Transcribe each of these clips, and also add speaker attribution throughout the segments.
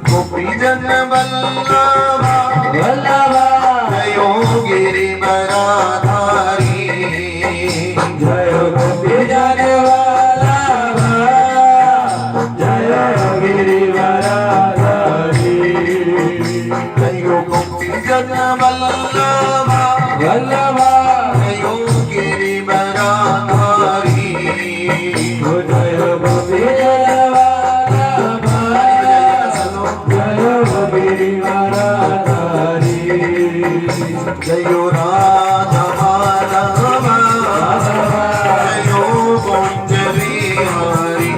Speaker 1: गोपीजन वल्लभा जयो गिरिवराधारी
Speaker 2: जय गोपीजन वल्लभा जय गिरिवराधारी
Speaker 1: जयो गोपीजन वल्लभा
Speaker 2: वल्लभा
Speaker 1: जयो गिरिवराधारी
Speaker 2: जय गोपीजन वल्लभा जय गिरिवराधारी
Speaker 1: जयो राधा माधवा जयो कुंज बिहारी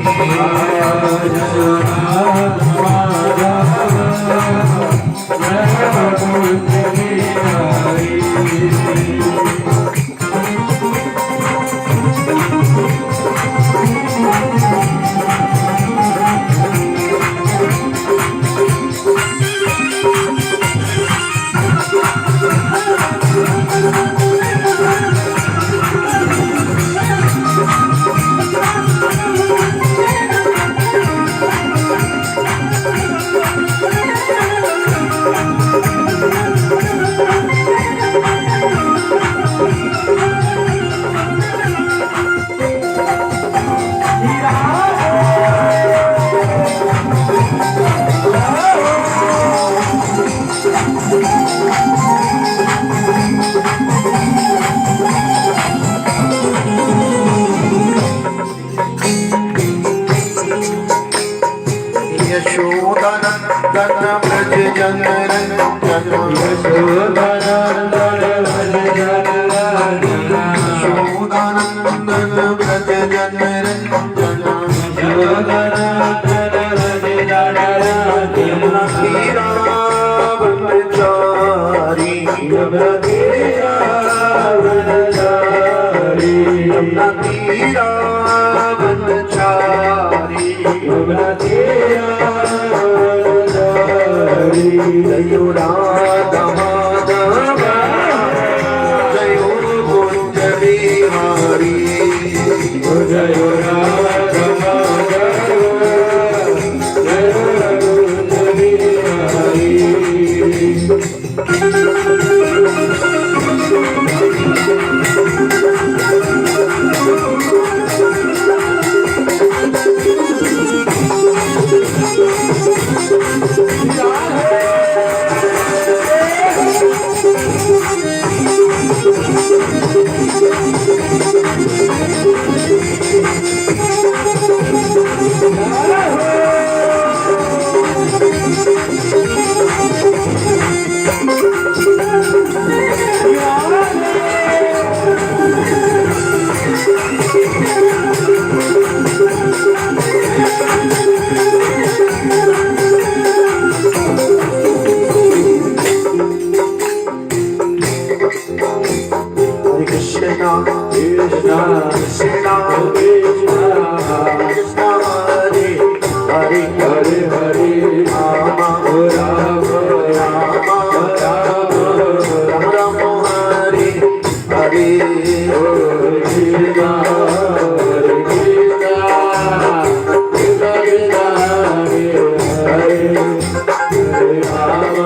Speaker 1: यशोदनंदन ब्रज जन रंजन यशोदनंदन ब्रज जन रंजन ब्रह्मचारी जयो राधा माधवा जयो कुंज बिहारी
Speaker 2: जय राधा माधवा जय कुंज बिहारी
Speaker 1: कृष्णा
Speaker 2: कृष्णा
Speaker 1: कृष्णा
Speaker 2: कृष्णा
Speaker 1: कृष्णा हरे हरे
Speaker 2: हरे हरे
Speaker 1: राम
Speaker 2: राम
Speaker 1: राम
Speaker 2: राम
Speaker 1: राम हरे हरे
Speaker 2: कृष्णा हरे कृष्णा कृष्णा कृष्णा हरे हरे हरे राम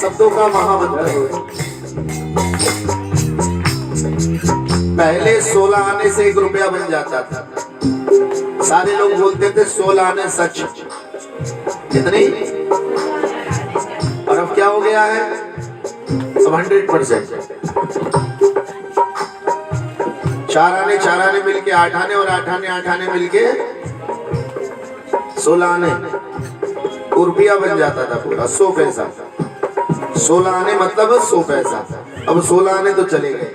Speaker 1: शब्दों का महामंत्र है। पहले 16 आने से 1 रुपया बन जाता था। सारे लोग बोलते थे 16 आने सच कितनी, और अब क्या हो गया है, अब 100%। 4 आने मिलके 8 आने, और 8 आने मिलके 16 आने, रुपया बन जाता था पूरा 100 पैसा। 16 आने मतलब 100 पैसा। अब 16 आने तो चले गए,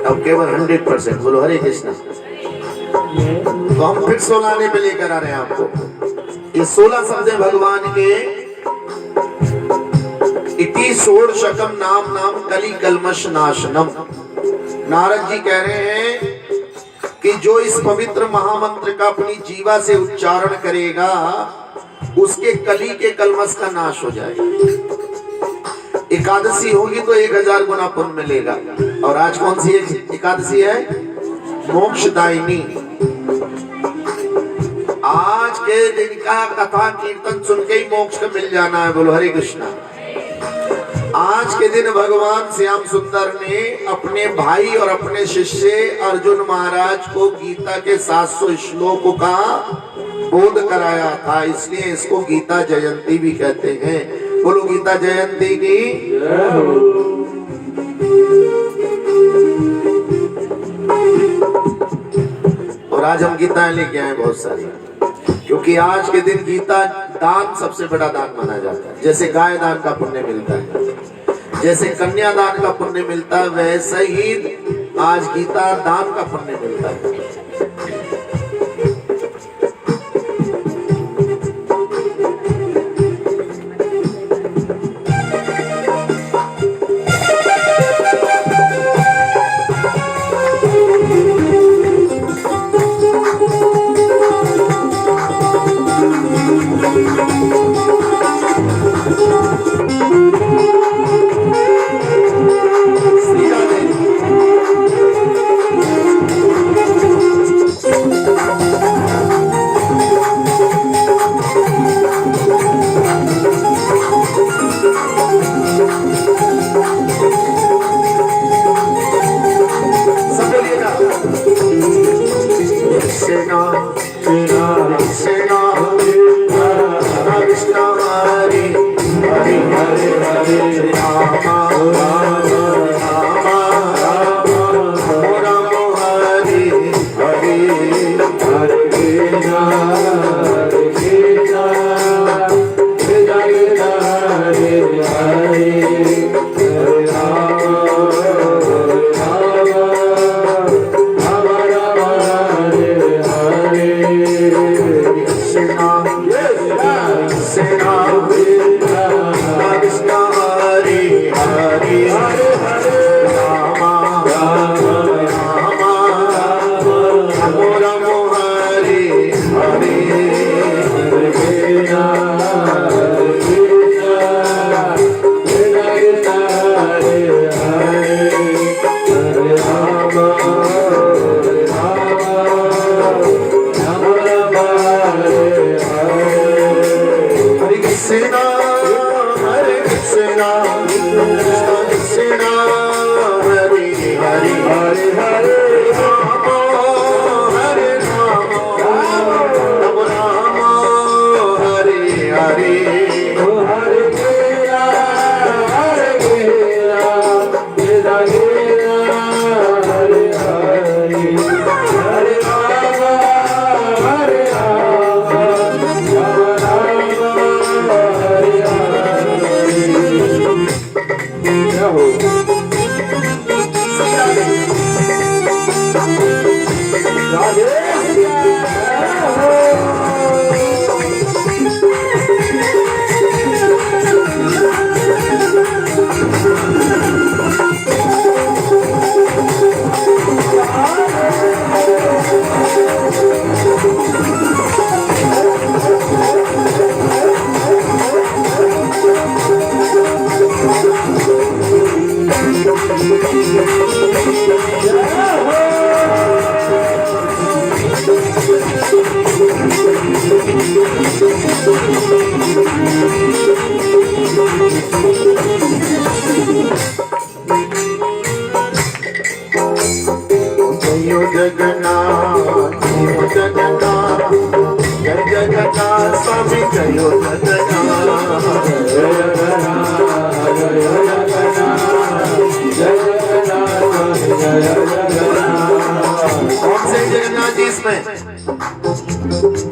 Speaker 1: अब केवल 100%। बोलो हरे कृष्णा। तो हम फिर 16 आने पे लेकर आ रहे हैं आपको। ये 16 शब्द है भगवान के। इति षोडशकम नाम नाम कली कल्मष नाशनम। नारद जी कह रहे हैं कि जो इस पवित्र महामंत्र का अपनी जीवा से उच्चारण करेगा उसके कली के कलमस का नाश हो जाएगा। एकादशी होगी तो 1000 गुना पुण्य मिलेगा। और आज कौन सी एकादशी है? मोक्षदायिनी। आज के दिन का कथा कीर्तन सुन के ही मोक्ष मिल जाना है। बोलो हरे कृष्णा। आज के दिन भगवान श्याम सुंदर ने अपने भाई और अपने शिष्य अर्जुन महाराज को गीता के 700 श्लोकों का बोध कराया था, इसलिए इसको गीता जयंती भी कहते हैं। बोलो गीता जयंती की। और आज हम गीताएं लेके आए बहुत सारी, क्योंकि आज के दिन गीता दान सबसे बड़ा दान माना जाता है। जैसे गाय दान का पुण्य मिलता है, जैसे कन्यादान का पुण्य मिलता है, वैसे ही आज गीता दान का पुण्य मिलता है।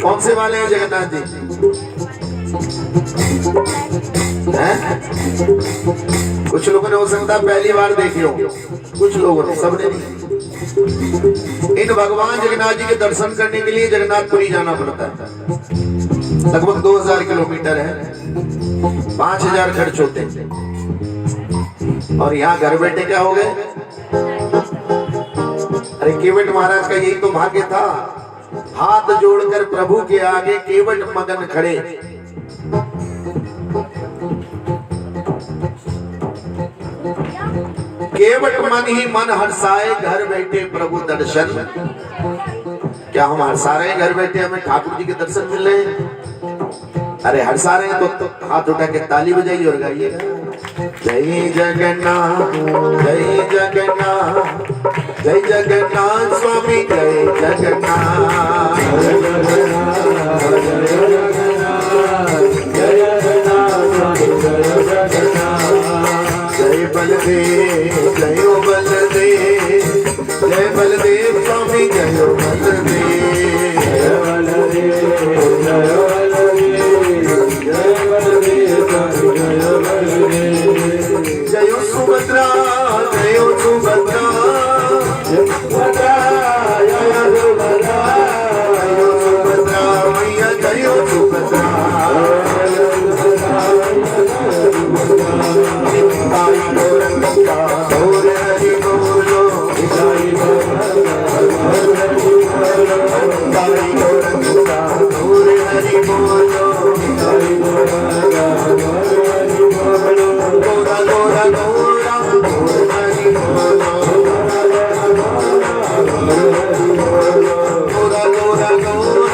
Speaker 1: कौन से वाले हैं जगन्नाथ जी? हैं? कुछ लोगों ने हो सकता है पहली बार देखे हो, कुछ लोगों ने, सबने नहीं। इन भगवान जगन्नाथ जी के दर्शन करने के लिए जगन्नाथपुरी जाना पड़ता है। लगभग 2000 किलोमीटर है, 5000 खर्च होते हैं। और यहाँ घर बैठे क्या हो गए? अरे केवट महाराज का यही तो भाग्य था, हाथ जोड़कर प्रभु के आगे केवट मगन खड़े। केवट मन ही मन हर्षाए घर बैठे प्रभु दर्शन। क्या हम हर्षा रहे हैं घर बैठे, हमें ठाकुर जी के दर्शन मिल रहे हैं? अरे हर्षा रहे हैं तो हाथ उठा के ताली बजाइए और गाइए, जय जगन्नाथ जय जगन्नाथ जय जगन्नाथ स्वामी जय जगन्नाथ
Speaker 2: जय जगन्नाथ जय जगन्नाथ जय जगन्नाथ
Speaker 1: जय बलदेव जय बलदेव जय बलदेव स्वामी जय बलदेव
Speaker 2: जय बलदेव जय बलदेव जय बलदेव जय बलदेव
Speaker 1: जय सुभद्रा जय सुभद्रा
Speaker 2: सुभद्रा जय सुभद्रा
Speaker 1: जय सुभद्रा मैया जय सुभद्रा ताई गौरंगा गौर हरि बोलो ताई गौरंगा गौर हरि बोलो गोरा गोरा गोरा गौर हरि बोलो गोरा गोरा गोरा गौर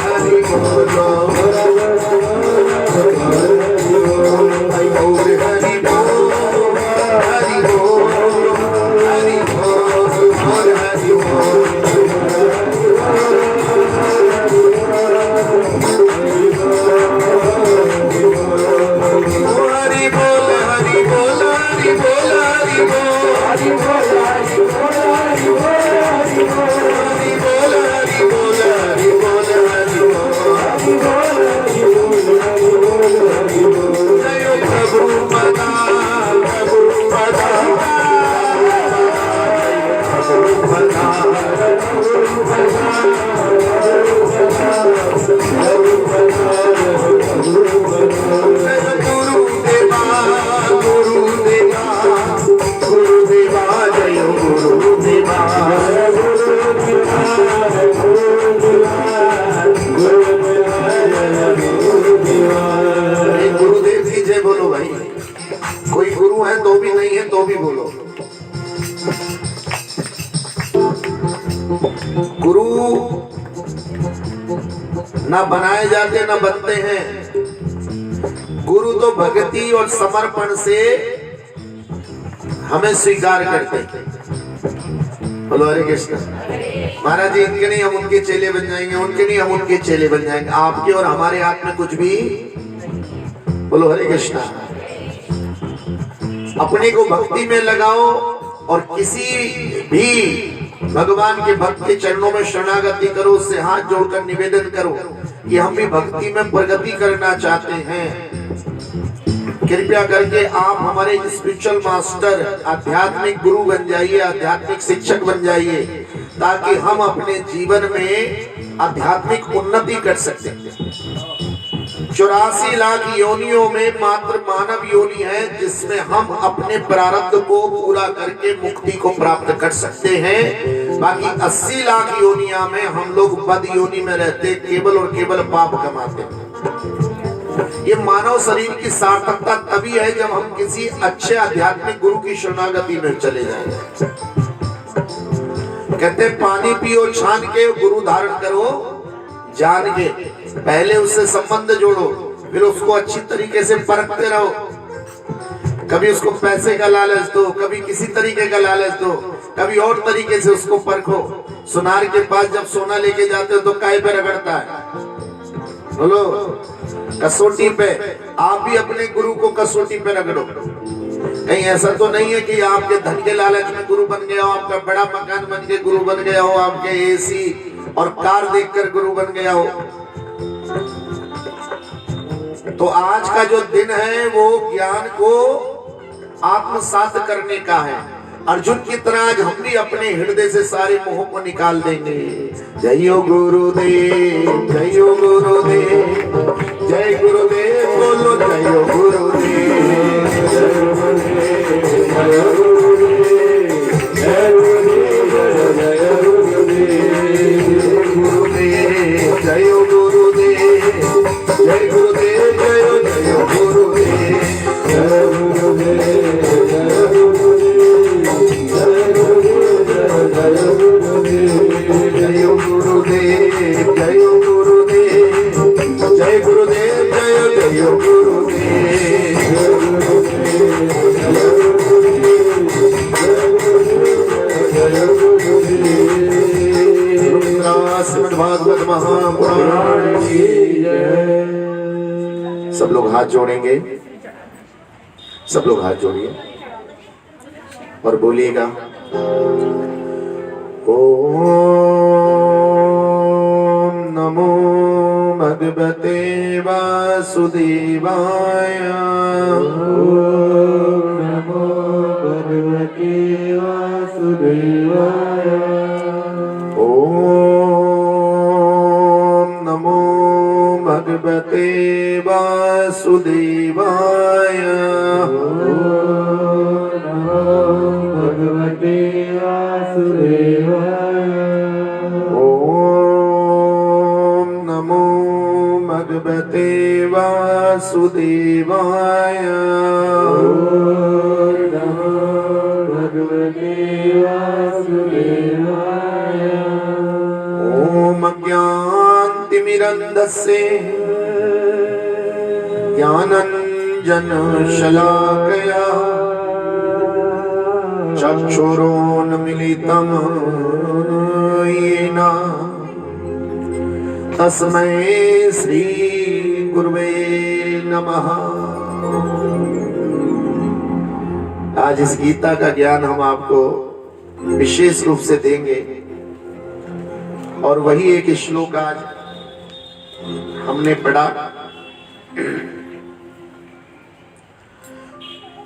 Speaker 1: हरि बोलो हरि बोल हरि बोल हरि बोल हरि बोल हरि बोल हरि बोल हरि बोल हरि बोल हरि बोल हरि बोल हरि बोल हरि बोल हरि बोल हरि बोल जय प्रभु पदा प्रभु पदा प्रभु पदा गुरुदेवा गुरुदेवा गुरुदेवा जय गुरुदेवा गुरुदेव की जय बोलो भाई। कोई गुरु है तो भी नहीं है तो भी बोलो। गुरु ना बनाए जाते ना बनते हैं। गुरु तो भक्ति और समर्पण से हमें स्वीकार करते हैं। बोलो हरे कृष्ण। महाराज जी इनके नहीं हम उनके चेले बन जाएंगे, उनके नहीं हम उनके चेले बन जाएंगे। आपके और हमारे हाथ में कुछ भी। बोलो हरे कृष्ण। अपने को भक्ति में लगाओ और किसी भी भगवान के भक्त के चरणों में शरणागति करो, उससे हाथ जोड़कर निवेदन करो कि हम भी भक्ति में प्रगति करना चाहते हैं। कृपया करके आप हमारे स्पिरिचुअल मास्टर आध्यात्मिक गुरु बन जाइए, आध्यात्मिक शिक्षक बन जाइए, ताकि हम अपने जीवन में आध्यात्मिक उन्नति कर सकते हैं। 84 लाख योनियों में मात्र मानव योनि है जिसमें हम अपने प्रारब्ध को पूरा करके मुक्ति को प्राप्त कर सकते हैं। बाकी 80 लाख योनिया में हम लोग बद योनि में रहते, केवल और केवल पाप कमाते हैं। ये मानव शरीर की सार्थकता तभी है जब हम किसी अच्छे आध्यात्मिक गुरु की शरणागति में चले जाएंगे। कहते पानी पियो छान के, गुरु धारण करो जान के। पहले उससे संबंध जोड़ो, फिर उसको अच्छी तरीके से परखते रहो। कभी उसको पैसे का लालच दो, कभी किसी तरीके का लालच दो, कभी और तरीके से उसको परखो। सुनार के पास जब सोना लेके जाते हो तो काय पे रगड़ता है? बोलो कसौटी पे। आप भी अपने गुरु को कसौटी पे रगड़ो। कहीं ऐसा तो नहीं है कि आपके धन के लालच में गुरु बन गया हो, आपका बड़ा मकान बन के गुरु बन गया हो, आपके एसी और कार देखकर गुरु बन गया हो। तो आज का जो दिन है वो ज्ञान को आत्मसात करने का है। अर्जुन की तरह आज हम भी अपने हृदय से सारे मोह को निकाल देंगे। जय गुरुदेव जय गुरुदेव जय गुरुदेव बोलो जय गुरुदेव जय गुरुदेव जय गुरुदेव जय गुरुदेव जय गुरुदेव जय गुरुदेव जय गुरुदेव जय जय गुरुदेव जय गुरुदेव जय गुरुदेव श्रीमद्भागवत महापुराण की जय। सब लोग हाथ जोड़ेंगे, सब लोग हाथ जोड़िए और बोलिएगा ओम नमो भगवते वासुदेवाय।
Speaker 2: ओम नमो भगवते वासुदेवाय।
Speaker 1: ओम नमो भगवते वासुदेवाय। ओम नमो भगवते वासुदेवाय। ओम अज्ञानतिमिरन्धस्य ज्ञानाञ्जनशलाकया चक्षुरोन्मीलितं येन तस्मै श्री गुरुवे नमः। आज इस गीता का ज्ञान हम आपको विशेष रूप से देंगे और वही एक श्लोक आज हमने पढ़ा।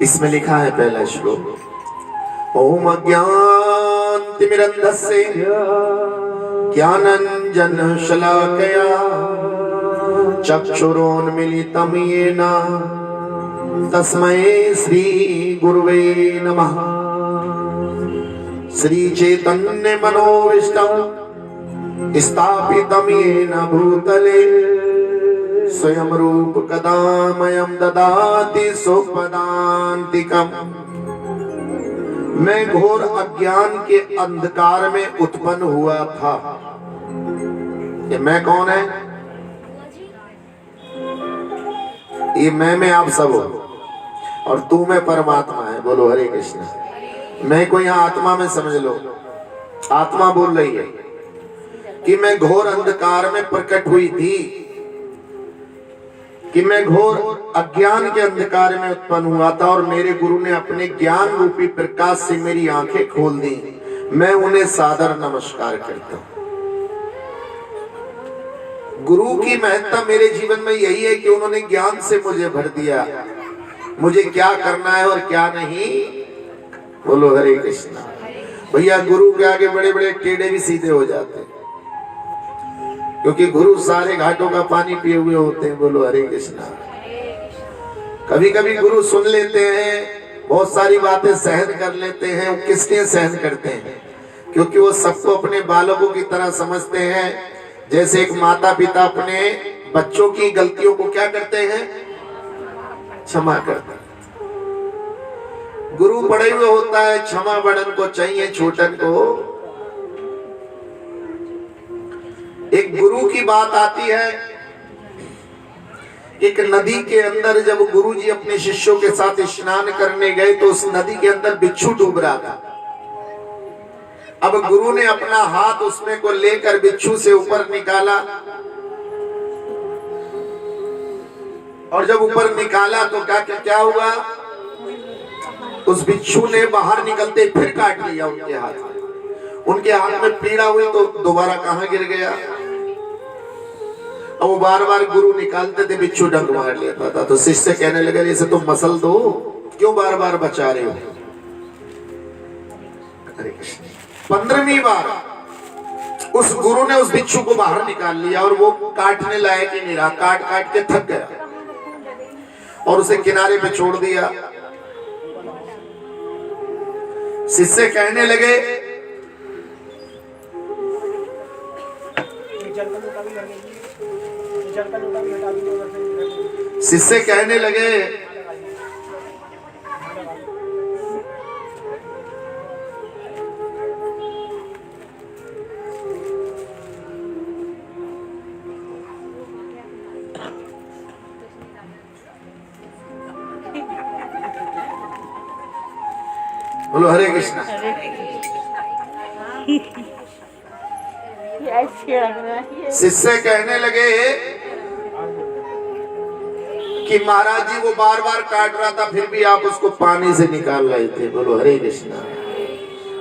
Speaker 1: इसमें लिखा है पहला श्लोक ओम अज्ञानतिमिरन्धस्य ज्ञानाञ्जनशलाकया चक्षुरोन्मीलितं येन तस्मै श्री गुरुवे नमः। श्री चैतन्य मनोविष्टं स्थापितं येन भूतले स्वयं रूप कदा मह्यं ददाति स्वपदान्तिकम्। मैं घोर अज्ञान के अंधकार में उत्पन्न हुआ था। ये मैं कौन है? ये मैं में आप सब हो और तू में परमात्मा है। बोलो हरे कृष्ण। मैं को यहाँ आत्मा में समझ लो। आत्मा बोल रही है कि मैं घोर अंधकार में प्रकट हुई थी, कि मैं घोर अज्ञान के अंधकार में उत्पन्न हुआ था और मेरे गुरु ने अपने ज्ञान रूपी प्रकाश से मेरी आंखें खोल दी। मैं उन्हें सादर नमस्कार करता हूं। गुरु की महत्ता मेरे जीवन में यही है कि उन्होंने ज्ञान से मुझे भर दिया, मुझे क्या करना है और क्या नहीं। बोलो हरे कृष्णा। भैया गुरु के आगे बड़े बड़े टेढ़े भी सीधे हो जाते हैं, क्योंकि गुरु सारे घाटों का पानी पिए हुए होते हैं। बोलो हरे कृष्णा। कभी कभी गुरु सुन लेते हैं, बहुत सारी बातें सहन कर लेते हैं। वो किस लिए सहन करते हैं? क्योंकि वो सबको अपने बालकों की तरह समझते हैं। जैसे एक माता पिता अपने बच्चों की गलतियों को क्या करते हैं? क्षमा करते हैं। गुरु पड़े हुए होता है, क्षमा बड़न को चाहिए छोटन को। एक गुरु की बात आती है, एक नदी के अंदर जब गुरुजी अपने शिष्यों के साथ स्नान करने गए तो उस नदी के अंदर बिच्छू डूब रहा था। अब गुरु ने अपना हाथ उसमें को लेकर बिच्छू से ऊपर निकाला और जब ऊपर निकाला तो क्या हुआ? उस बिच्छू ने बाहर निकलते फिर काट लिया उनके हाथ में। उनके हाथ में पीड़ा हुई तो दोबारा कहां गिर गया? अब वो बार बार गुरु निकालते थे, बिच्छू डंक मार लेता था। तो शिष्य कहने लगे इसे तो मसल दो, क्यों बार बार बचा रहे हो? हरे कृष्ण। 15वीं बार उस गुरु ने उस बिच्छू को बाहर निकाल लिया और वो काटने लायक ही नहीं रहा। काट काट के थक गया और उसे किनारे पे छोड़ दिया। शिष्य कहने लगे शिष्य कहने लगे बोलो हरे कृष्णा। शिष्य कहने लगे कि महाराज जी वो बार बार काट रहा था फिर भी आप उसको पानी से निकाल रहे थे। बोलो हरे कृष्णा।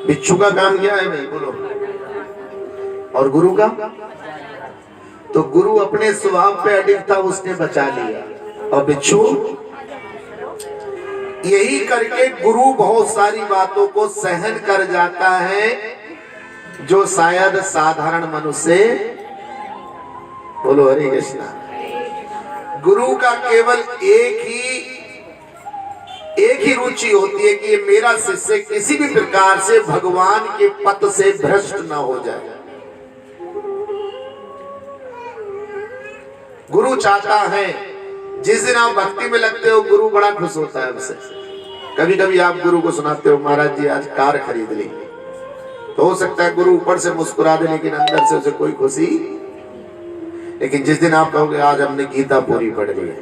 Speaker 1: बिच्छू का काम क्या है भाई? बोलो। और गुरु का? तो गुरु अपने स्वभाव पे अडिग था, उसने बचा लिया। और बिच्छू यही करके गुरु बहुत सारी बातों को सहन कर जाता है जो शायद साधारण मनुष्य। बोलो हरे कृष्णा। गुरु का केवल एक ही रुचि होती है कि ये मेरा शिष्य किसी भी प्रकार से भगवान के पथ से भ्रष्ट ना हो जाए। गुरु चाहता है जिस दिन आप भक्ति में लगते हो गुरु बड़ा खुश होता है उससे। कभी कभी आप गुरु को सुनाते हो महाराज जी आज कार खरीद ली, तो हो सकता है गुरु ऊपर से मुस्कुरा दे लेकिन अंदर से उसे कोई खुशी। लेकिन जिस दिन आप कहोगे आज हमने गीता पूरी पढ़ ली है,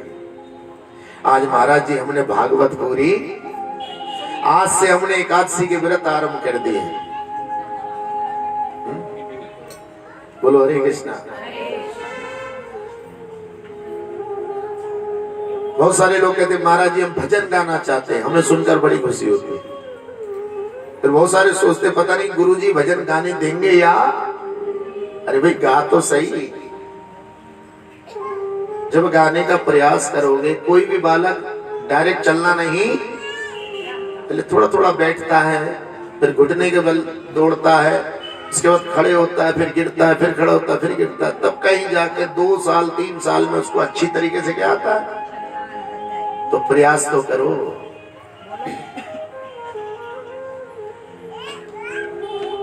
Speaker 1: आज महाराज जी हमने भागवत पूरी, आज से हमने एकादशी के व्रत आरंभ कर दिए। बोलो हरे कृष्णा। बहुत सारे लोग कहते हैं महाराज जी हम भजन गाना चाहते हैं, हमें सुनकर बड़ी खुशी होती है। फिर बहुत सारे सोचते पता नहीं गुरुजी भजन गाने देंगे या, अरे भाई गा तो सही। जब गाने का प्रयास करोगे, कोई भी बालक डायरेक्ट चलना नहीं, पहले थोड़ा थोड़ा बैठता है, फिर घुटने के बल दौड़ता है, उसके बाद खड़े होता है, फिर गिरता है, फिर खड़ा होता है, फिर गिरता है, तब कहीं जाके 2 साल 3 साल में उसको अच्छी तरीके से क्या आता है। तो प्रयास तो करो।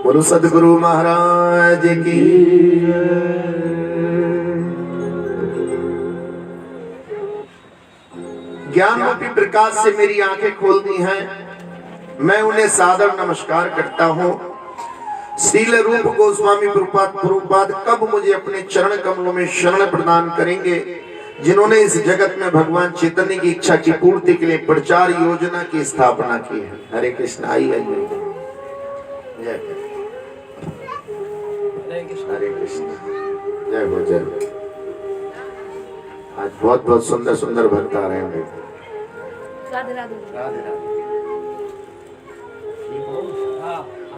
Speaker 1: बोलो सदगुरु महाराज की। ज्ञान रूपी प्रकाश से मेरी आंखें खोल दी हैं, मैं उन्हें सादर नमस्कार करता हूं। श्रील रूप गोस्वामी प्रभुपाद कब मुझे अपने चरण कमलों में शरण प्रदान करेंगे, जिन्होंने इस जगत में भगवान चैतन्य की इच्छा की पूर्ति के लिए प्रचार योजना की स्थापना की है। हरे कृष्ण। आई है जय हरे कृष्ण। जय हो जय। आज बहुत बहुत सुंदर सुंदर भक्त आ रहे हैं।
Speaker 3: राधे राधे राधे राधे।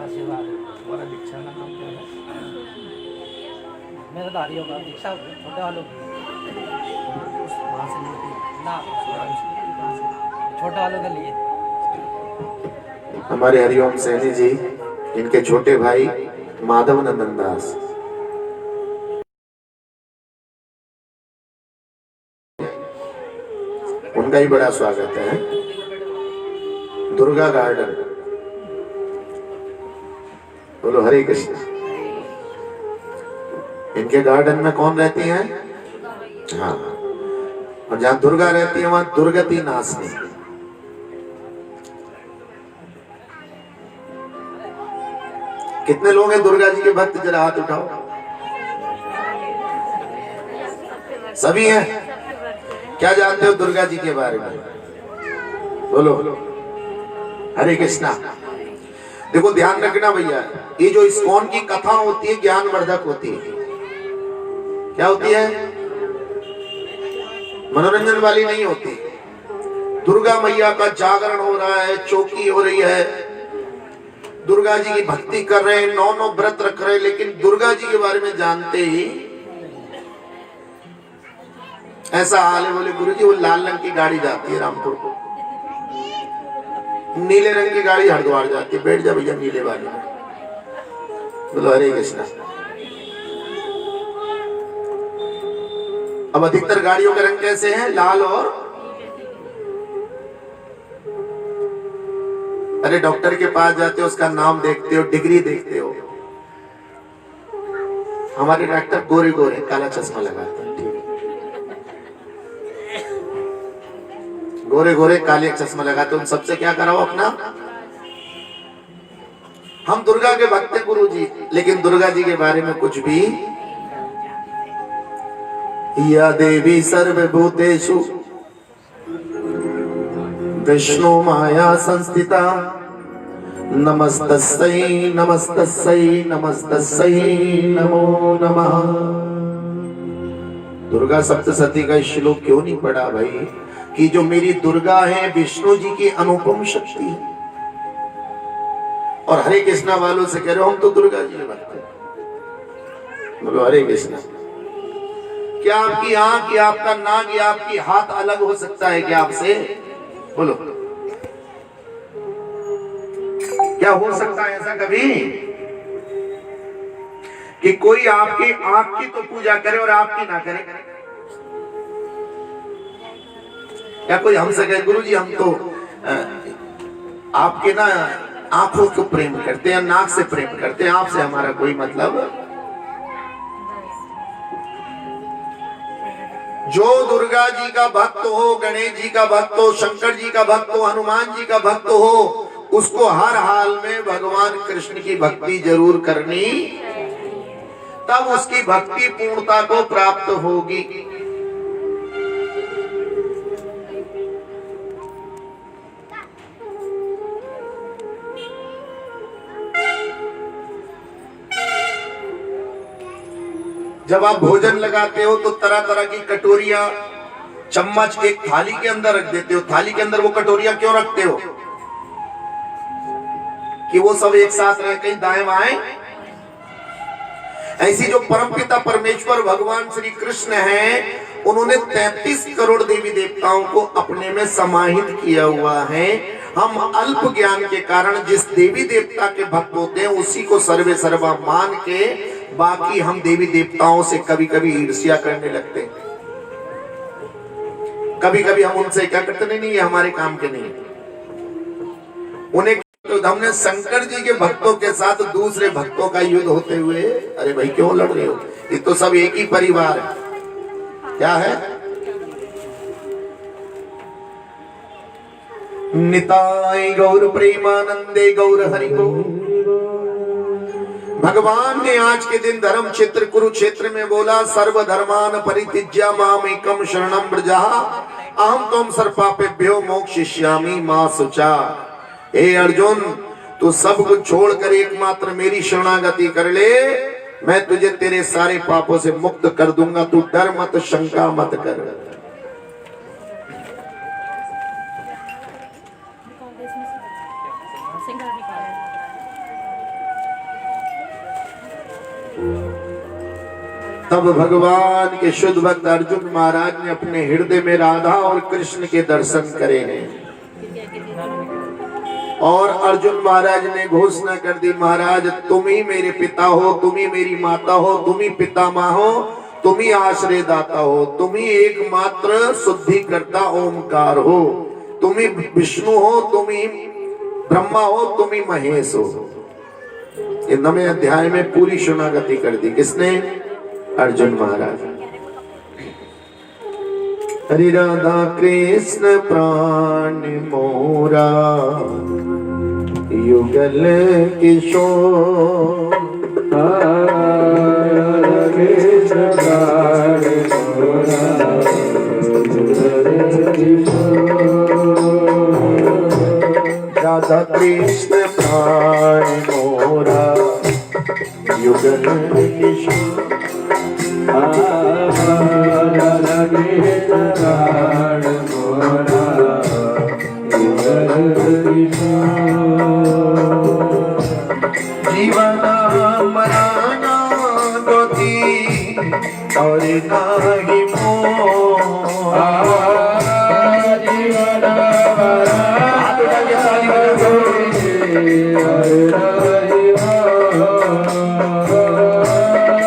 Speaker 3: आशीर्वाद हमारा दीक्षा का नाम क्या है? मेरा दारियों का दीक्षा छोटे वालों ना छोटे वालों के लिए।
Speaker 1: हमारे हरिओम सैनी जी, इनके छोटे भाई माधव नंदन दास, उनका ही बड़ा स्वागत है। दुर्गा गार्डन। बोलो हरे कृष्ण। इनके गार्डन में कौन रहती हैं? हाँ, और जहां दुर्गा रहती है वहां दुर्गति नाशनी। कितने लोग हैं दुर्गा जी के भक्त? जरा हाथ उठाओ। सभी हैं? क्या जानते हो दुर्गा जी के बारे में? बोलो हरे कृष्णा। देखो ध्यान रखना भैया, ये जो इस्कॉन की कथा होती है ज्ञानवर्धक होती है। क्या होती है? मनोरंजन वाली नहीं होती। दुर्गा मैया का जागरण हो रहा है, चौकी हो रही है, दुर्गा जी की भक्ति कर रहे हैं, 9 व्रत रख रहे हैं, लेकिन दुर्गा जी के बारे में जानते ही ऐसा हाल है। बोले गुरु जी वो लाल रंग की गाड़ी जाती है रामपुर को, नीले रंग की गाड़ी हरिद्वार जाती है, बैठ जा भैया नीले वाली में। बोलो हरे कृष्णा। अब अधिकतर गाड़ियों के रंग कैसे हैं? लाल और, अरे डॉक्टर के पास जाते हो उसका नाम देखते हो, डिग्री देखते हो। हमारे डॉक्टर गोरे गोरे काला चश्मा लगाते हैं, ठीक गोरे गोरे काले चश्मा लगाते, उन सबसे क्या कराओ अपना। हम दुर्गा के भक्त हैं गुरु जी, लेकिन दुर्गा जी के बारे में कुछ भी। या देवी सर्वभूतेषु विष्णु माया संस्थिता नमस्तस्यै नमस्तस्यै नमस्तस्यै नमो नमः। दुर्गा सप्तशती का श्लोक क्यों नहीं पढ़ा भाई? कि जो मेरी दुर्गा है विष्णु जी की अनुपम शक्ति है। और हरे कृष्णा वालों से कह रहे हो हम तो दुर्गा जी भक्त हैं। बोलो हरे कृष्णा। क्या आपकी आंख या आपका नाक या आपकी हाथ अलग हो सकता है क्या आपसे? बोलो क्या हो सकता है ऐसा कभी कि कोई आपकी आंख की तो पूजा करे और आपकी ना करे? क्या कोई हमसे कहे गुरु जी हम तो आपके ना आंखों को प्रेम करते हैं, नाक से प्रेम करते हैं, आपसे हमारा कोई मतलब? जो दुर्गा जी का भक्त हो, गणेश जी का भक्त हो, शंकर जी का भक्त हो, हनुमान जी का भक्त हो, उसको हर हाल में भगवान कृष्ण की भक्ति जरूर करनी, तब उसकी भक्ति पूर्णता को प्राप्त होगी। जब आप भोजन लगाते हो तो तरह तरह की कटोरियां, चम्मच एक थाली के अंदर रख देते हो। थाली के अंदर वो कटोरियां क्यों रखते हो? कि वो सब एक साथ रह कहीं दाएं बाएं। ऐसी जो परमपिता परमेश्वर भगवान श्री कृष्ण हैं, उन्होंने 33 करोड़ देवी देवताओं को अपने में समाहित किया हुआ है। हम अल्प ज्ञान के कारण जिस देवी देवता के भक्त होते हैं उसी को सर्वे सर्वा मान के बाकी हम देवी देवताओं से कभी कभी ईर्ष्या करने लगते हैं। कभी कभी हम उनसे क्या करते नहीं, ये हमारे काम के नहीं। उन्हें तो हमने शंकर जी के भक्तों के साथ दूसरे भक्तों का युद्ध होते हुए, अरे भाई क्यों लड़ रहे हो? ये तो सब एक ही परिवार है। क्या है? निताय गौर प्रेमानंदे गौर हरि गौर। भगवान ने आज के दिन धर्म क्षेत्र कुरुक्षेत्र में बोला, सर्वधर्मान परित्यज्य मामेकं शरणं व्रज अहम त्वं सर्वपापेभ्यो मोक्षयिष्यामि मा शुचा। हे अर्जुन, तू सब कुछ छोड़कर एकमात्र मेरी शरणागति कर ले, मैं तुझे तेरे सारे पापों से मुक्त कर दूंगा। तू डर मत, शंका मत कर। तब भगवान के शुद्ध भक्त अर्जुन महाराज ने अपने हृदय में राधा और कृष्ण के दर्शन करे हैं। और अर्जुन महाराज ने घोषणा कर दी, महाराज तुम ही मेरे पिता हो, तुम ही मेरी माता हो, तुम ही पितामह हो, तुम ही आश्रय दाता हो, तुम ही एकमात्र शुद्धिकर्ता ओमकार हो, तुम ही विष्णु हो, तुम ही ब्रह्मा हो, तुम ही महेश हो। ये 9वें अध्याय में पूरी शरणागति कर दी। किसने? अर्जुन महाराज। हरि राधा कृष्ण प्राण मोरा युगल किशोर।
Speaker 2: कृष्ण प्राण मोरा युगल किशोर।
Speaker 1: राधा कृष्ण प्राण मोरा युगल किशोर।
Speaker 2: राधा कृष्ण प्राण मोरा युगल किशोर।
Speaker 1: जीवन मराना गति और नाही मोह।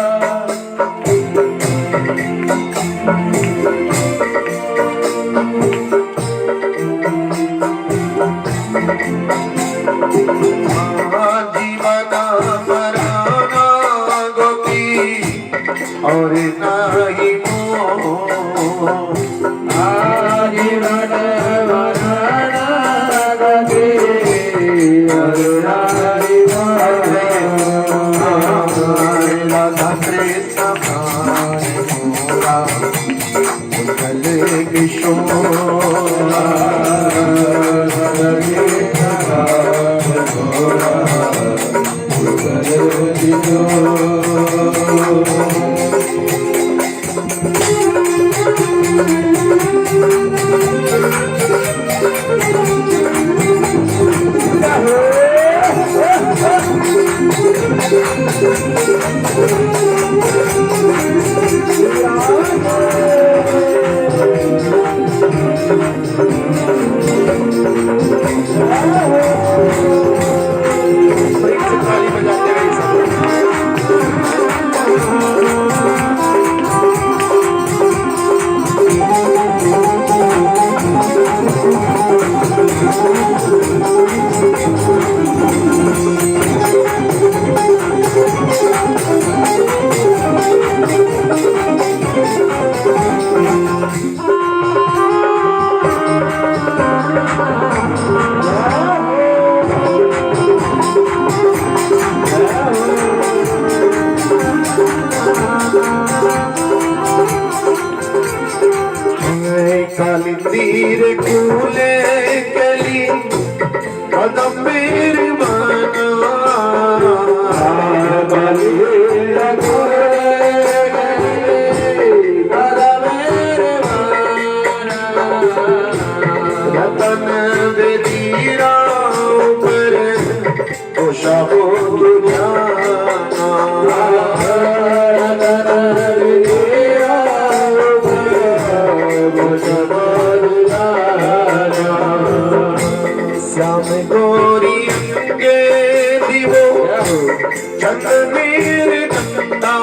Speaker 2: जीवन मराना गति और नाही
Speaker 1: और नाही मोह।
Speaker 2: जीवन मरण गति और नाही मोह।
Speaker 1: राधा कृष्ण प्राण मोरा युगल किशोर।
Speaker 2: राधा कृष्ण प्राण मोरा
Speaker 1: कालिंदीर फूले कली कदम मेरे माना कालिंदीर फूले कदम मेरे माना रतन बेदीरा ऊपर ओशा हो दुनियाना रतन बेदीरा श्याम गोरी अंगे दिवो चंद मेरे नंदा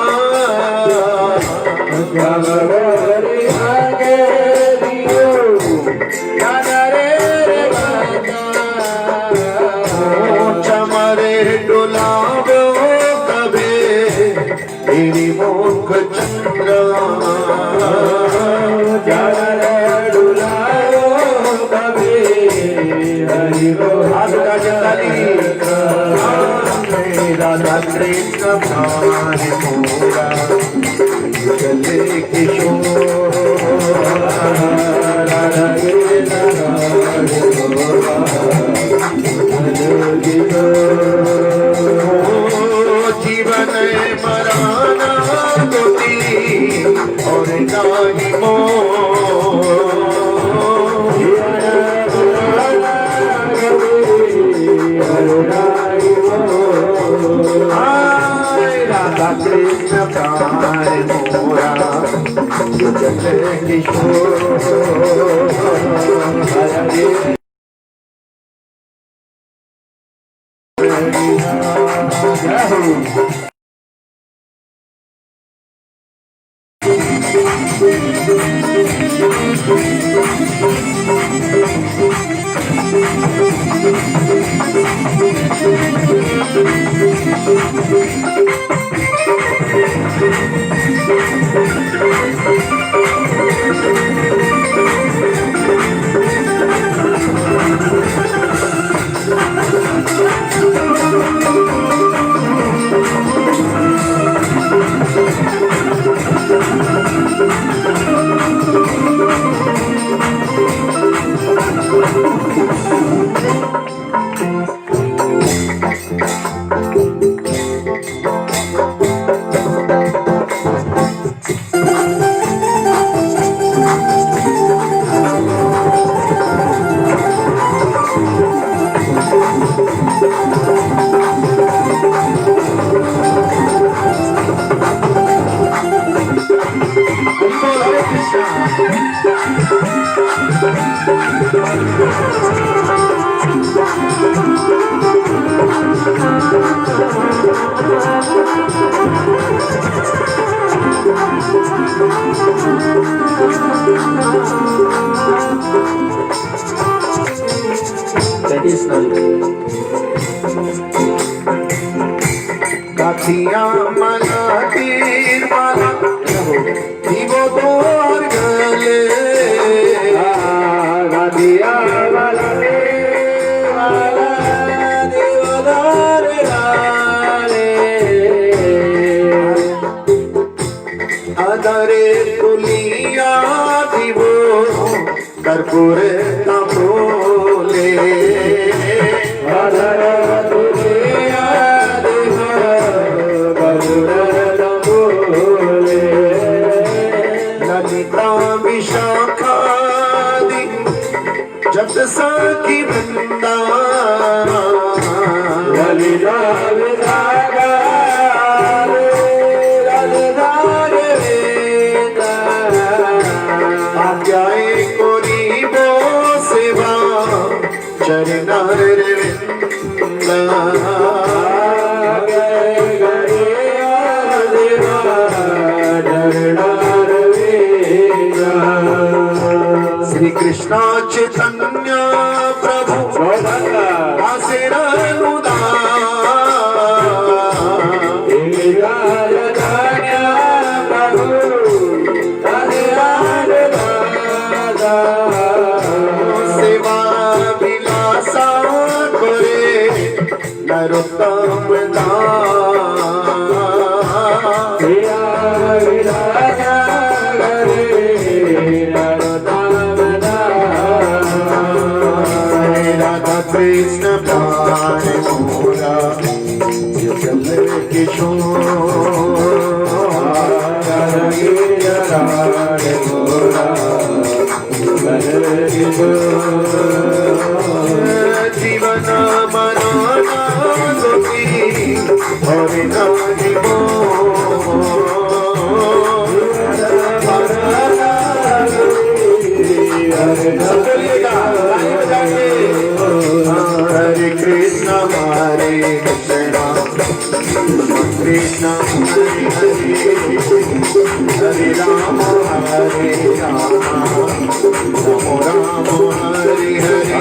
Speaker 1: श्याम गोरी अंगे दिवो चंद रे चमरे डुलावो कबे मेरी मुख चंद्रा राधा कृष्ण प्राण मोरा चले किशोर राधा कृष्ण प्राण मोरा जीवन मराना गोती और नाही राधा कृष्ण प्राण मोरा चले किशोर काठिया माला तीर माला दीवो तो और गले काठिया माला दीवो तो और गले अदरे तुलिया दीवो कर्पूर कामोले अदरे विशाखादि जब साखी बंदा ललिता विधागा आज्ञाए कोरी बो सेवा चरणार श्री कृष्ण चैतन्य प्रभु से नरोत्तम दास
Speaker 2: प्रिया विराजा हरे नरोत्तम दास
Speaker 1: राधा कृष्ण प्राण मोरा युगल किशोर जीवन मनाना दुखी और नानी हरे कृष्ण हरे कृष्ण कृष्ण हरे हरे हरे राम हरे राम राम हरे हरे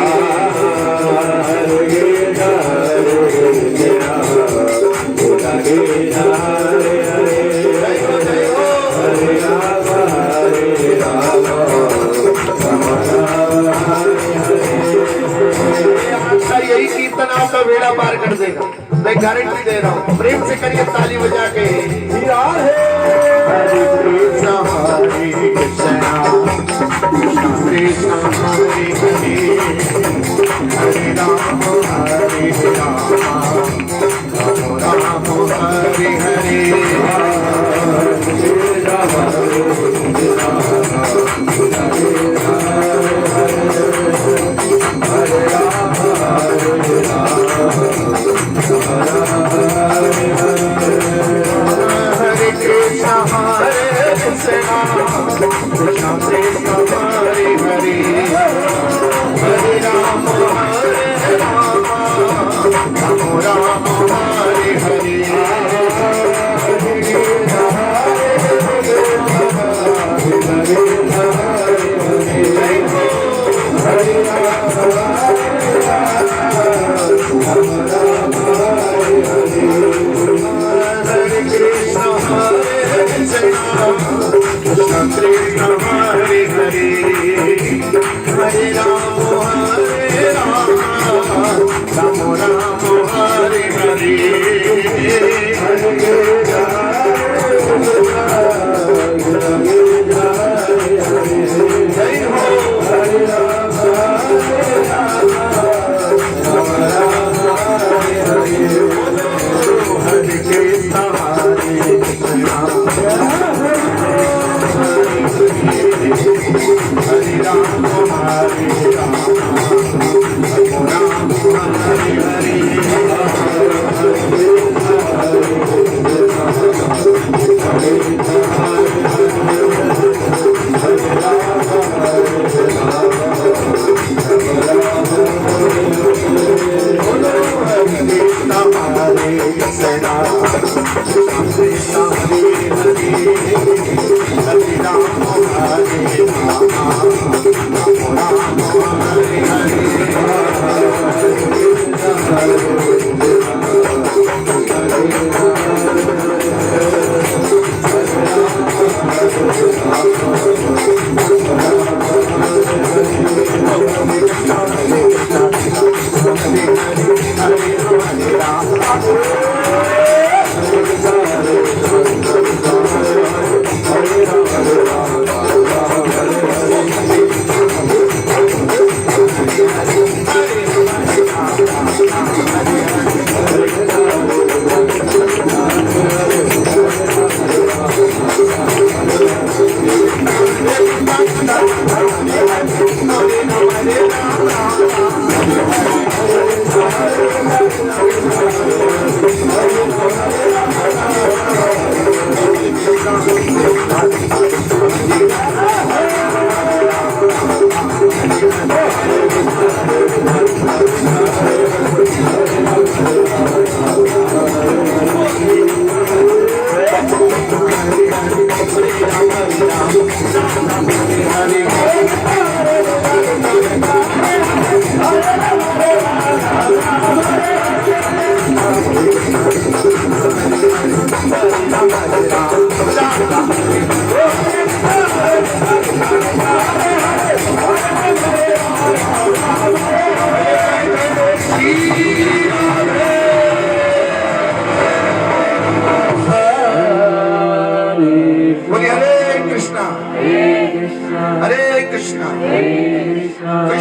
Speaker 1: यही कीर्तन आपका बेड़ा पार कर देगा, मैं गारंटी दे रहा हूँ। प्रेम से करिए ताली बजा के। हरे कृष्ण हरे कृष्ण कृष्ण हरे हरे हरे राम राम हरे हरे हरे कृष्ण हरे कृष्ण कृष्ण कृष्ण हरे हरे हरे राम राम हरे हरे कृष्ण हरे हरे हरे राम राम हरे हरे जय हो हरे कृष्ण हरे हरे राम हरे हरे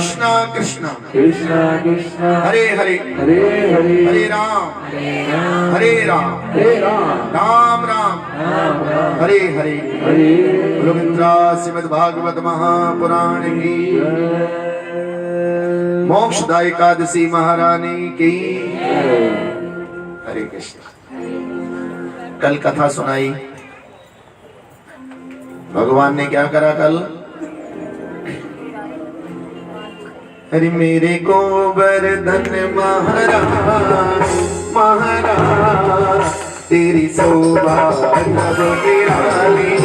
Speaker 1: कृष्णा कृष्णा
Speaker 2: कृष्णा कृष्णा
Speaker 1: हरे हरे
Speaker 2: हरे हरे
Speaker 1: हरे राम
Speaker 2: हरे राम
Speaker 1: राम राम
Speaker 2: राम राम
Speaker 1: हरे हरे
Speaker 2: हरे
Speaker 1: गुरुमित्रा श्रीमद्भागवत महापुराण की मोक्षदा एकादशी महारानी की हरे कृष्ण। कल कथा सुनाई, भगवान ने क्या करा कल? अरे मेरे गोवर्धन महाराज महाराज तेरी शोभा नभ निराली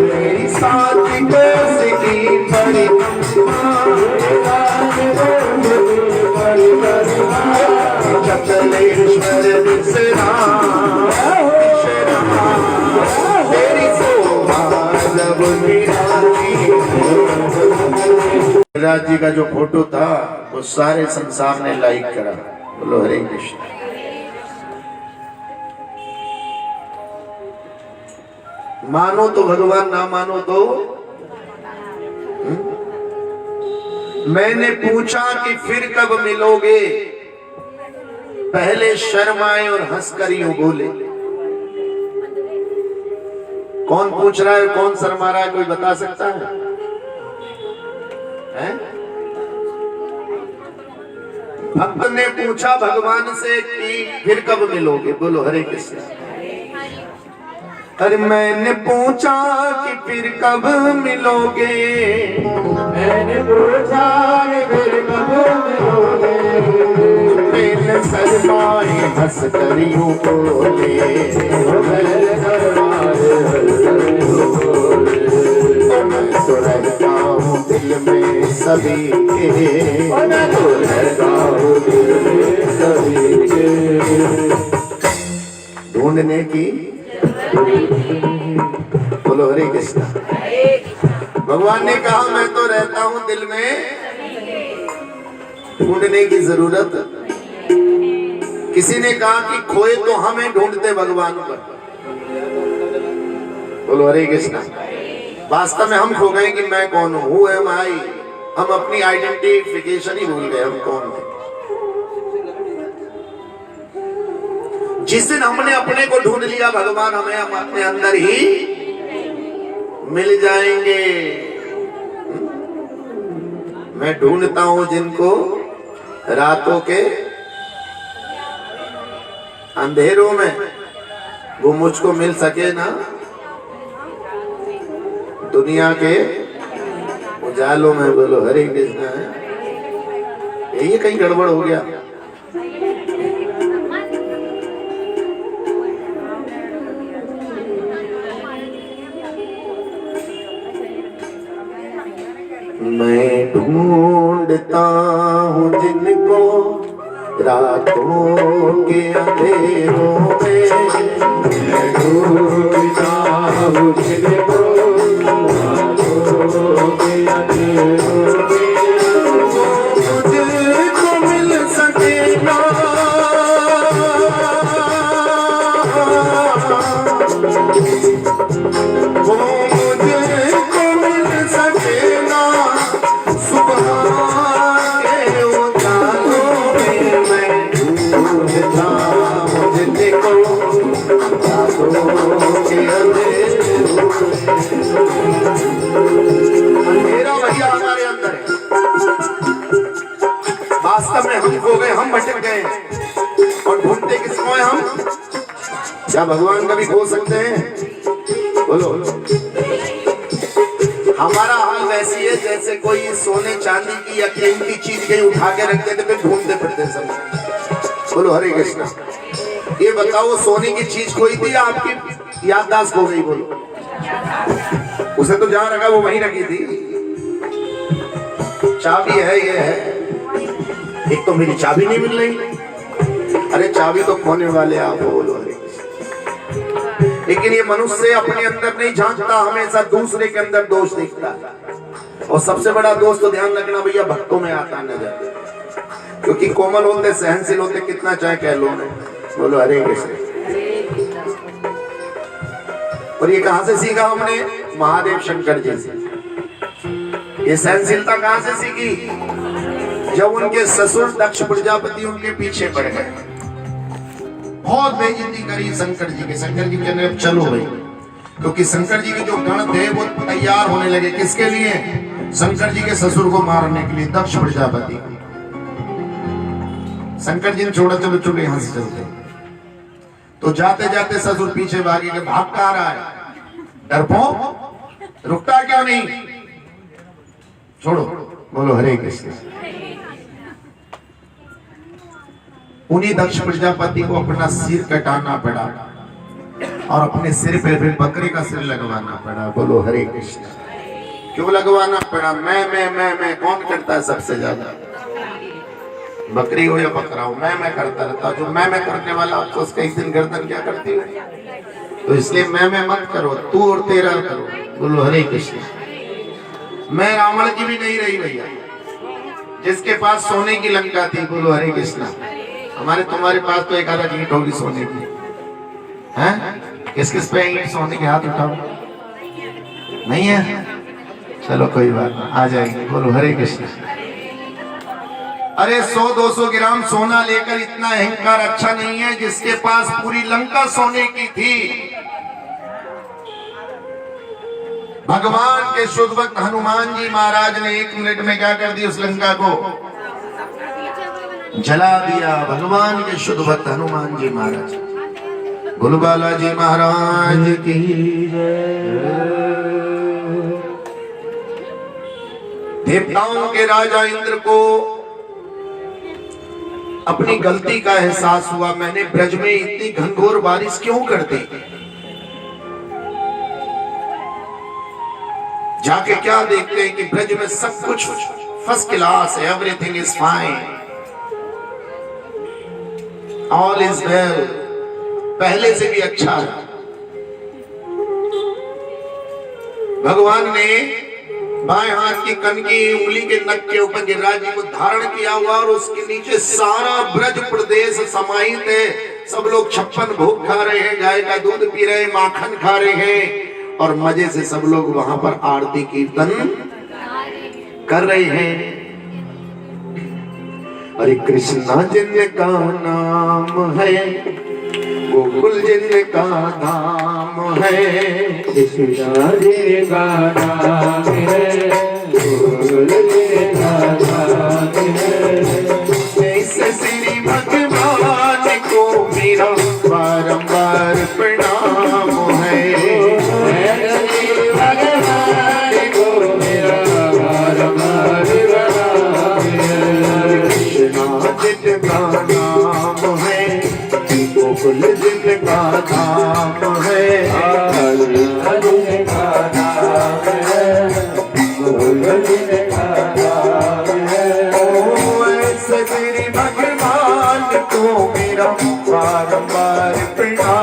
Speaker 1: तेरी सात्विक की चकलेश्वर विश्राम तेरी शोभा नभ निराली। राज जी का जो फोटो था वो सारे संसार ने लाइक करा। बोलो हरे कृष्ण। मानो तो भगवान, ना मानो तो मैंने पूछा कि फिर कब मिलोगे, पहले शर्माए और हंसकर यूं बोले। कौन पूछ रहा है, कौन शर्मा रहा है, कोई बता सकता है? भक्त ने पूछा भगवान से कि फिर कब मिलोगे। बोलो हरे कृष्ण। अरे मैंने पूछा कि फिर कब मिलोगे,
Speaker 2: मैंने पूछा कि फिर कब मिलोगे,
Speaker 1: मैंने शर्माए हंस कर यूं बोले,
Speaker 2: मेरे दरबार
Speaker 1: मैं तो रहता हूँ दिल में सभी के,
Speaker 2: मैं तो रहता हूँ दिल में सभी के।
Speaker 1: ढूंढने की बोलो हरे कृष्ण। भगवान ने कहा मैं तो रहता हूं दिल में, ढूंढने की जरूरत। किसी ने कहा कि खोए तो हमें ढूंढते भगवान पर। बोलो हरे कृष्ण। वास्तव में हम खो गए कि मैं कौन हूं, हु एम आई। हम अपनी आइडेंटिफिकेशन ही भूल गए हम कौन है। जिस दिन हमने अपने को ढूंढ लिया भगवान हमें हम अपने अंदर ही मिल जाएंगे। मैं ढूंढता हूं जिनको रातों के अंधेरों में, वो मुझको मिल सके ना दुनिया के उजालों में। बोलो हरे कृष्ण। ये कहीं गड़बड़ हो गया। मैं ढूंढता हूँ जिनको रातों के अंधेरों में,
Speaker 2: मैं ढूंढता हूँ जिनको रातों के अंधेरों में,
Speaker 1: मुझको मिल सके ना वो मुझको मिल सके ना सुबह के उजालों में। मैं ढूंढता हूँ जिनको रातों के अंधेरों में। अंधेरा भैया हमारे अंदर है। वास्तव में हम खो गए, हम भटक गए और ढूंढते किसको हैं हम? क्या भगवान कभी खो सकते हैं? बोलो। हमारा हाल वैसी है जैसे कोई सोने चांदी की या कीमती चीज कहीं उठा के रखते थे फिर ढूंढते फिरते सब। बोलो हरे कृष्ण। ये बताओ सोने की चीज खोई थी या आपकी याददाश्त खो गई? बोलो। उसे तो जहां रखा वो वहीं रखी थी। चाबी है, ये है। एक तो मेरी चाबी नहीं मिल रही। अरे चाबी तो खोने वाले आप हो। बोलो हरे कृष्ण। लेकिन ये मनुष्य अपने अंदर नहीं झांकता, हमेशा दूसरे के अंदर दोष देखता है। और सबसे बड़ा दोष तो ध्यान रखना भैया भक्तों में आता नजर, क्योंकि कोमल होते, सहनशील होते, कितना चाहे कह लो, बोलो हरे कृष्ण। और ये कहां से सीखा हमने? महादेव शंकर जी से। ये सहनशीलता कहां से सीखी? जब उनके ससुर दक्ष प्रजापति उनके पीछे पड़ गए, बहुत बेइज्जती करी शंकर जी के। शंकर जी कहने अब चलो भाई, क्योंकि शंकर जी के जो गण थे वो तैयार होने लगे। किसके लिए? शंकर जी के ससुर को मारने के लिए, दक्ष प्रजापति। शंकर जी ने छोड़ा, चलो चलो यहां से चलते। तो जाते जाते ससुर पीछे भागे के, भाग कहां रहा है? डरपोक, रुकता क्यों नहीं? छोड़ो, बोलो हरे कृष्ण। उन्हीं दक्ष प्रजापति को अपना सिर कटाना पड़ा और अपने सिर पे फिर बकरे का सिर लगवाना पड़ा। बोलो हरे कृष्ण। क्यों लगवाना पड़ा? मैं कौन करता है सबसे ज्यादा? बकरी हो या बकरा हो, मैं करता रहता। जो मैं करने वाला आपको उसका एक दिन गर्दन क्या करती है? तो इसलिए मैं मत करो, तू और तेरा करो। बोलो हरे कृष्ण। मैं रावण की भी नहीं रही भैया, जिसके पास सोने की लंका थी। बोलो हरे कृष्ण। हमारे तुम्हारे पास तो एक अलग ईंट होगी सोने की, हैं? किस किस पे ईंट सोने के? हाथ उठाओ। नहीं है? चलो कोई बात नहीं, आ जाएगी। बोलो हरे कृष्ण। अरे 100-200 ग्राम सोना लेकर इतना अहंकार अच्छा नहीं है। जिसके पास पूरी लंका सोने की थी, भगवान के शुद्ध भक्त हनुमान जी महाराज ने 1 मिनट में क्या कर दिया? उस लंका को जला दिया। भगवान के शुद्ध भक्त हनुमान जी महाराज। गुलबाला जी महाराज की देवताओं के राजा इंद्र को अपनी गलती का एहसास हुआ। मैंने ब्रज में इतनी घनघोर बारिश क्यों कर दी? जाके क्या देखते हैं कि ब्रज में सब कुछ फर्स्ट क्लास है, everything is fine, all is well, पहले से भी अच्छा है। भगवान ने बाएं हाथ की कनकी उंगली के नख के ऊपर गिरिराज जी को धारण किया हुआ और उसके नीचे सारा ब्रज प्रदेश समाहित है। सब लोग 56 भोग खा रहे हैं, गाय का दूध पी रहे हैं, माखन खा रहे हैं और मजे से सब लोग वहां पर आरती कीर्तन कर रहे हैं। अरे कृष्णा जिनका नाम है, गोकुल जिनका नाम है,
Speaker 2: कृष्णा जिनका नाम है, गोकुल जिनका नाम है।
Speaker 1: इस श्री भगवान को मेरा बारंबार प्रणाम है।
Speaker 2: श्री भगवान को मेरा बारंबार प्रणाम है।
Speaker 1: कृष्णा जिनका नाम है, गोकुल जिनका नाम है,
Speaker 2: कृष्णा जिनका नाम है, गोकुल जिनका नाम है।
Speaker 1: ओ ऐसे श्री भगवान को मेरा बारंबार प्रणाम